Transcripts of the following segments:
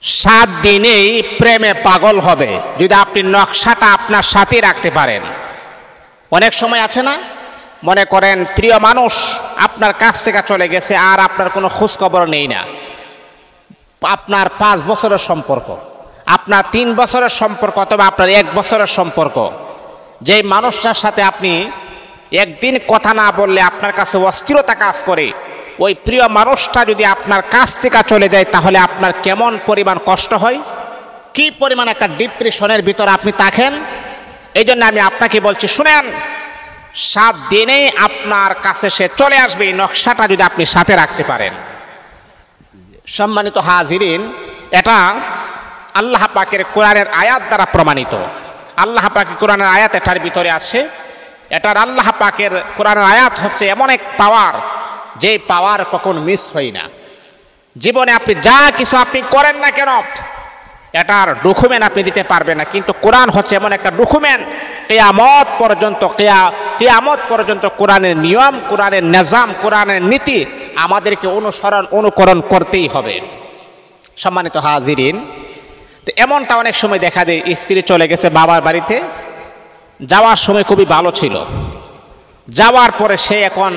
7 দিনেই প্রেমে পাগল হবে যদি আপনি নকশাটা আপনার সাথে রাখতে পারেন। অনেক সময় আছে না, মনে করেন প্রিয় মানুষ আপনার কাছ থেকে চলে গেছে আর আপনার কোনো খোঁজ খবর নেই না, আপনার 5 বছরের সম্পর্ক, আপনার 3 বছরের সম্পর্ক অথবা আপনার 1 বছরের সম্পর্ক, যেই মানুষটার সাথে আপনি একদিন কথা না বললে আপনার কাছে অস্থিরতা কাজ করে, ওই প্রিয় মানুষটা যদি আপনার কাছ থেকে চলে যায় তাহলে আপনার কেমন পরিমাণ কষ্ট হয়, কি পরিমাণ একটা ডিপ্রেশনের ভিতরে আপনি থাকেন। এই জন্য আমি আপনাকে বলছি, শুনেন, 7 দিনেই আপনার কাছে সে চলে আসবে এই নকশাটা যদি আপনি সাথে রাখতে পারেন। সম্মানিত হাজিরিন, এটা আল্লাহ পাকের কোরআনের আয়াত দ্বারা প্রমাণিত। আল্লাহ পাকের কোরআনের আয়াত এটার ভিতরে আছে। এটার আল্লাহ পাকের কোরআনের আয়াত হচ্ছে এমন এক পাওয়ার, যে পাওয়ার কখন মিস হয় না। জীবনে আপনি যা কিছু আপনি করেন না কেন, এটার ডকুমেন্ট আপনি দিতে পারবেন না, কিন্তু কোরআন হচ্ছে এমন একটা ডকুমেন্ট, কিয়ামত পর্যন্ত কোরআনের নিয়ম, কোরআনের নিজাম, কোরআনের নীতি আমাদেরকে অনুকরণ করতেই হবে। সম্মানিত হাজিরিন, তো এমনটা অনেক সময় দেখা যায়, স্ত্রী চলে গেছে বাবার বাড়িতে, যাওয়ার সময় খুবই ভালো ছিল, যাওয়ার পরে সে এখন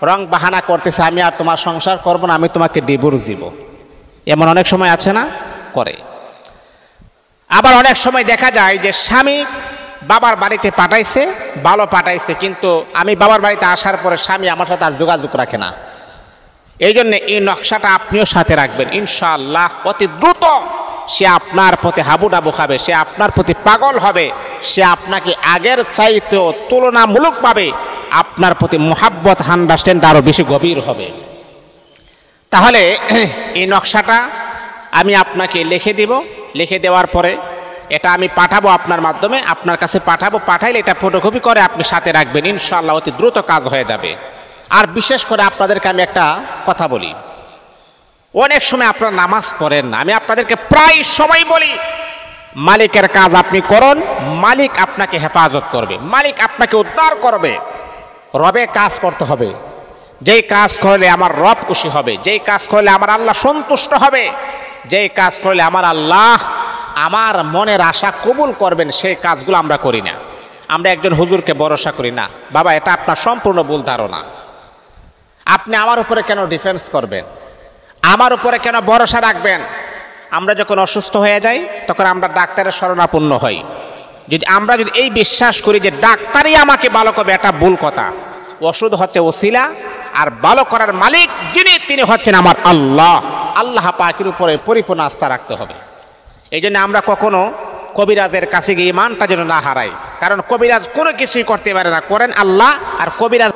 রং বাহানা করতেছে, আমি আর তোমার সংসার করব না, আমি তোমাকে ডিভোর্স দিব। এমন অনেক সময় আছে না, করে। আবার অনেক সময় দেখা যায় যে স্বামী বাবার বাড়িতে পাঠাইছে, ভালো পাঠাইছে, কিন্তু আমি বাবার বাড়িতে আসার পরে স্বামী আমার সাথে আর যোগাযোগ রাখে না। এই জন্য এই নকশাটা আপনিও সাথে রাখবেন, ইনশাআল্লাহ অতি দ্রুত সে আপনার প্রতি হাবুডাবু খাবে, সে আপনার প্রতি পাগল হবে, সে আপনাকে আগের চাইতেও তুলনামূলকভাবে আপনার প্রতি মোহাব্বত, আন্ডারস্ট্যান্ড আরও বেশি গভীর হবে। তাহলে এই নকশাটা আমি আপনাকে লিখে দিব, লিখে দেওয়ার পরে এটা আমি পাঠাবো আপনার মাধ্যমে, আপনার কাছে পাঠাবো, পাঠাইলে এটা ফটোকপি করে আপনি সাথে রাখবেন, ইনশাআল্লাহ অতি দ্রুত কাজ হয়ে যাবে। আর বিশেষ করে আপনাদেরকে আমি একটা কথা বলি, অনেক সময় আপনারা নামাজ পড়েন না, আমি আপনাদেরকে প্রায় সময় বলি, মালিকের কাজ আপনি করুন, মালিক আপনাকে হেফাজত করবে, মালিক আপনাকে উদ্ধার করবে। রবে কাজ করতে হবে, যেই কাজ করলে আমার রব খুশি হবে, যেই কাজ করলে আমার আল্লাহ সন্তুষ্ট হবে, যেই কাজ করলে আমার আল্লাহ আমার মনের আশা কবুল করবেন, সেই কাজগুলো আমরা করি না। আমরা একজন হুজুরকে ভরসা করি না। বাবা, এটা আপনার সম্পূর্ণ ভুল ধারণা। আপনি আমার উপরে কেন ডিফেন্স করবেন, আমার উপরে কেন ভরসা রাখবেন? আমরা যখন অসুস্থ হয়ে যাই তখন আমরা ডাক্তারের শরণাপন্ন হই। আমরা যদি এই বিশ্বাস করি যে ডাক্তারই আমাকে ভালো করবে, এটা ভুল কথা। ওষুধ হচ্ছে ওসিলা, আর ভালো করার মালিক যিনি, তিনি হচ্ছেন আমার আল্লাহ। আল্লাহ পাকের উপরে পরিপূর্ণ আস্থা রাখতে হবে। এই জন্য আমরা কখনো কবিরাজের কাছে গিয়ে ইমানটা যেন না হারাই, কারণ কবিরাজ কোনো কিছুই করতে পারে না, করেন আল্লাহ। আর কবিরাজ